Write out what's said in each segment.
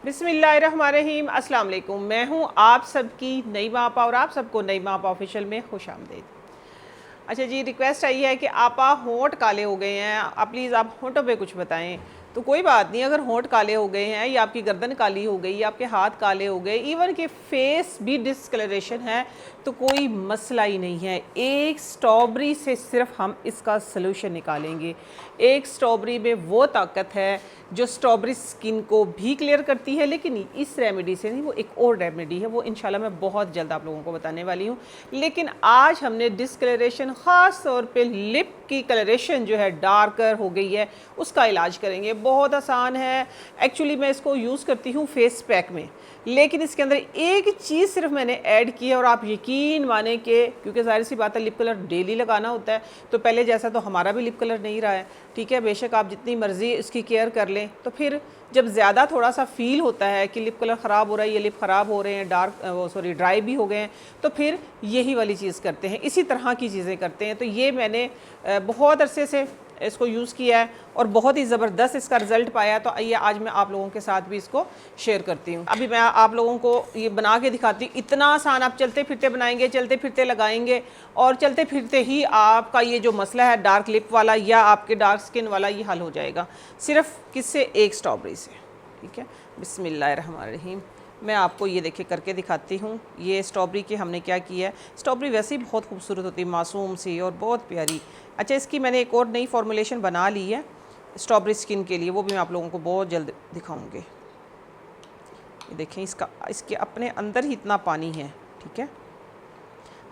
बिस्मिल्लाहिर्रहमानिर्रहीम। अस्सलाम वालेकुम। मैं हूँ आप सबकी नईमा आपा और आप सबको नईमा आपा ऑफिशियल में खुश आमदीद। अच्छा जी, रिक्वेस्ट आई है कि आपा होंठ काले हो गए हैं, आप प्लीज़ आप होंठों पे कुछ बताएं। तो कोई बात नहीं, अगर होंठ काले हो गए हैं या आपकी गर्दन काली हो गई या आपके हाथ काले हो गए, इवन कि फेस भी डिस्कलरेशन है, तो कोई मसला ही नहीं है। एक स्ट्रॉबेरी से सिर्फ हम इसका सलूशन निकालेंगे। एक स्ट्रॉबेरी में वो ताकत है जो स्ट्रॉबेरी स्किन को भी क्लियर करती है, लेकिन इस रेमेडी से नहीं, वो एक और रेमेडी है, वो इंशाल्लाह मैं बहुत जल्द आप लोगों को बताने वाली हूँ। लेकिन आज हमने डिस्कलरेशन, ख़ास तौर पे लिप की कलरेशन जो है डार्कर हो गई है, उसका इलाज करेंगे। बहुत आसान है। एक्चुअली मैं इसको यूज़ करती हूँ फेस पैक में, लेकिन इसके अंदर एक चीज़ सिर्फ मैंने ऐड की है और आप यकीन माने कि क्योंकि ज़ाहिर सी बात है लिप कलर डेली लगाना होता है, तो पहले जैसा तो हमारा भी लिप कलर नहीं रहा है, ठीक है। बेशक आप जितनी मर्ज़ी इसकी केयर कर लें, तो फिर जब ज़्यादा थोड़ा सा फील होता है कि लिप कलर ख़राब हो रहा है, ये लिप ख़राब हो रहे हैं, ड्राई भी हो गए हैं, तो फिर यही वाली चीज़ करते हैं, इसी तरह की चीज़ें करते हैं। तो ये मैंने बहुत अरसे से इसको यूज़ किया है और बहुत ही ज़बरदस्त इसका रिज़ल्ट पाया। तो आइए आज मैं आप लोगों के साथ भी इसको शेयर करती हूँ। अभी मैं आप लोगों को ये बना के दिखाती हूँ। इतना आसान, आप चलते फिरते बनाएंगे, चलते फिरते लगाएंगे और चलते फिरते ही आपका ये जो मसला है डार्क लिप वाला या आपके डार्क स्किन वाला, ये हल हो जाएगा सिर्फ किससे? एक स्ट्रॉबेरी से, ठीक है। बिस्मिल्लाहिर्रहमानिर्रहीम। मैं आपको ये देखिए करके दिखाती हूँ। ये स्ट्रॉबेरी के हमने क्या किया है। स्ट्रॉबेरी वैसे ही बहुत खूबसूरत होती है, मासूम सी और बहुत प्यारी। अच्छा, इसकी मैंने एक और नई फॉर्मुलेशन बना ली है स्ट्रॉबेरी स्किन के लिए, वो भी मैं आप लोगों को बहुत जल्द दिखाऊंगी। ये देखें, इसके अपने अंदर ही इतना पानी है, ठीक है।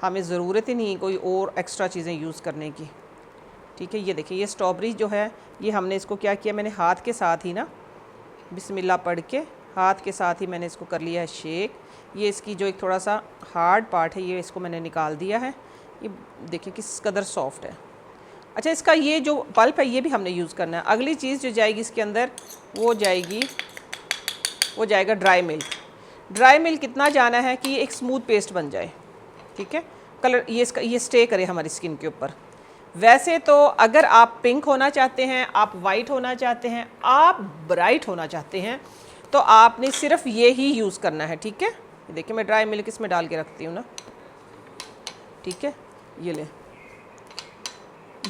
हमें ज़रूरत ही नहीं कोई और एक्स्ट्रा चीज़ें यूज़ करने की, ठीक है। ये देखिए, ये स्ट्रॉबेरी जो है, ये हमने इसको क्या किया, मैंने हाथ के साथ ही ना बिस्मिल्लाह पढ़ के हाथ के साथ ही मैंने इसको कर लिया है शेक। ये इसकी जो एक थोड़ा सा हार्ड पार्ट है, ये इसको मैंने निकाल दिया है। ये देखिए किस कदर सॉफ्ट है। अच्छा, इसका ये जो पल्प है ये भी हमने यूज़ करना है। अगली चीज़ जो जाएगी इसके अंदर, वो जाएगा ड्राई मिल्क। ड्राई मिल्क कितना जाना है कि ये एक स्मूथ पेस्ट बन जाए, ठीक है। कलर ये स्टे करे हमारी स्किन के ऊपर। वैसे तो अगर आप पिंक होना चाहते हैं, आप वाइट होना चाहते हैं, आप ब्राइट होना चाहते हैं, तो आपने सिर्फ ये ही यूज़ करना है, ठीक है। देखिए मैं ड्राई मिल्क इसमें डाल के रखती हूँ ना, ठीक है। ये ले,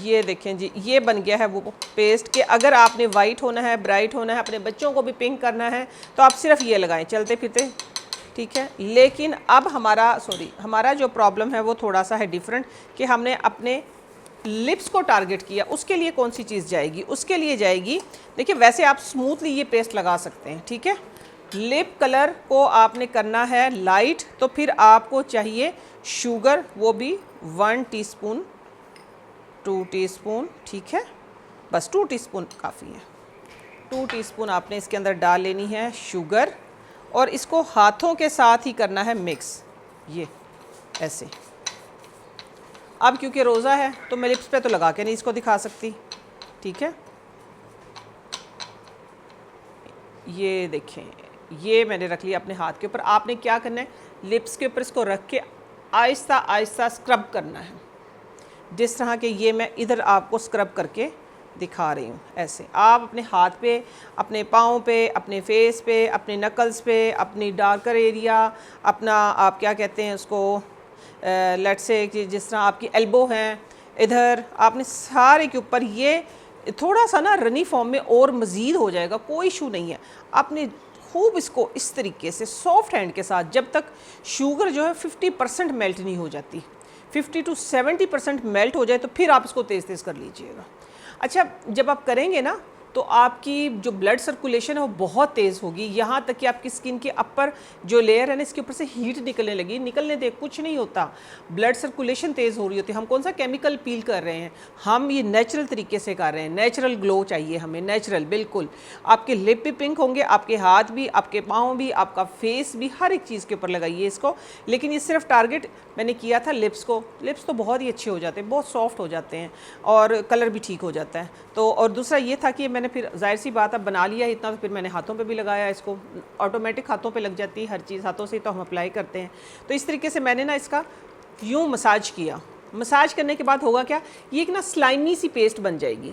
ये देखें जी, ये बन गया है वो पेस्ट कि अगर आपने वाइट होना है, ब्राइट होना है, अपने बच्चों को भी पिंक करना है, तो आप सिर्फ ये लगाएं चलते फिरते, ठीक है। लेकिन अब हमारा जो प्रॉब्लम है वो थोड़ा सा है डिफरेंट, कि हमने अपने लिप्स को टारगेट किया। उसके लिए कौन सी चीज़ जाएगी? उसके लिए जाएगी, देखिए वैसे आप स्मूथली ये पेस्ट लगा सकते हैं, ठीक है। लिप कलर को आपने करना है लाइट, तो फिर आपको चाहिए शुगर, वो भी 1 टीस्पून, 2 टीस्पून, ठीक है। बस 2 टीस्पून काफ़ी है। 2 टीस्पून आपने इसके अंदर डाल लेनी है शुगर, और इसको हाथों के साथ ही करना है मिक्स, ये ऐसे। अब क्योंकि रोज़ा है तो मैं लिप्स पे तो लगा के नहीं इसको दिखा सकती, ठीक है। ये देखें, ये मैंने रख लिया अपने हाथ के ऊपर। आपने क्या करना है, लिप्स के ऊपर इसको रख के आहिस्ता आहिस्ता स्क्रब करना है, जिस तरह के ये मैं इधर आपको स्क्रब करके दिखा रही हूँ। ऐसे आप अपने हाथ पे, अपने पाँव पे, अपने फेस पे, अपने नकल्स पे, अपनी डार्कर एरिया, अपना आप क्या कहते हैं उसको, लेट्स से कि जिस तरह आपकी एल्बो हैं, इधर आपने सारे के ऊपर ये थोड़ा सा ना रनी फॉर्म में और मज़ीद हो जाएगा, कोई इशू नहीं है। आपने खूब इसको इस तरीके से सॉफ्ट हैंड के साथ, जब तक शुगर जो है 50% मेल्ट नहीं हो जाती, 50 to 70% मेल्ट हो जाए, तो फिर आप इसको तेज़ तेज़ कर लीजिएगा। अच्छा, जब आप करेंगे ना, तो आपकी जो ब्लड सर्कुलेशन है वो बहुत तेज़ होगी, यहाँ तक कि आपकी स्किन के अपर जो लेयर है ना, इसके ऊपर से हीट निकलने लगी। निकलने दे, कुछ नहीं होता, ब्लड सर्कुलेशन तेज़ हो रही होती है। हम कौन सा केमिकल पील कर रहे हैं, हम ये नेचुरल तरीके से कर रहे हैं। नेचुरल ग्लो चाहिए हमें, नेचुरल बिल्कुल। आपके लिप भी पिंक होंगे, आपके हाथ भी, आपके पाँव भी, आपका फेस भी, हर एक चीज़ के ऊपर लगाइए इसको। लेकिन ये सिर्फ टारगेट मैंने किया था लिप्स को। लिप्स तो बहुत ही अच्छे हो जाते हैं, बहुत सॉफ्ट हो जाते हैं और कलर भी ठीक हो जाता है। तो और दूसरा ये था कि मैंने फिर जाहिर सी बात, अब बना लिया इतना, तो फिर मैंने हाथों पे भी लगाया इसको। ऑटोमेटिक हाथों पे लग जाती है हर चीज़, हाथों से तो हम अप्लाई करते हैं। तो इस तरीके से मैंने ना इसका यूँ मसाज किया। मसाज करने के बाद होगा क्या, ये एक ना स्लाइमी सी पेस्ट बन जाएगी,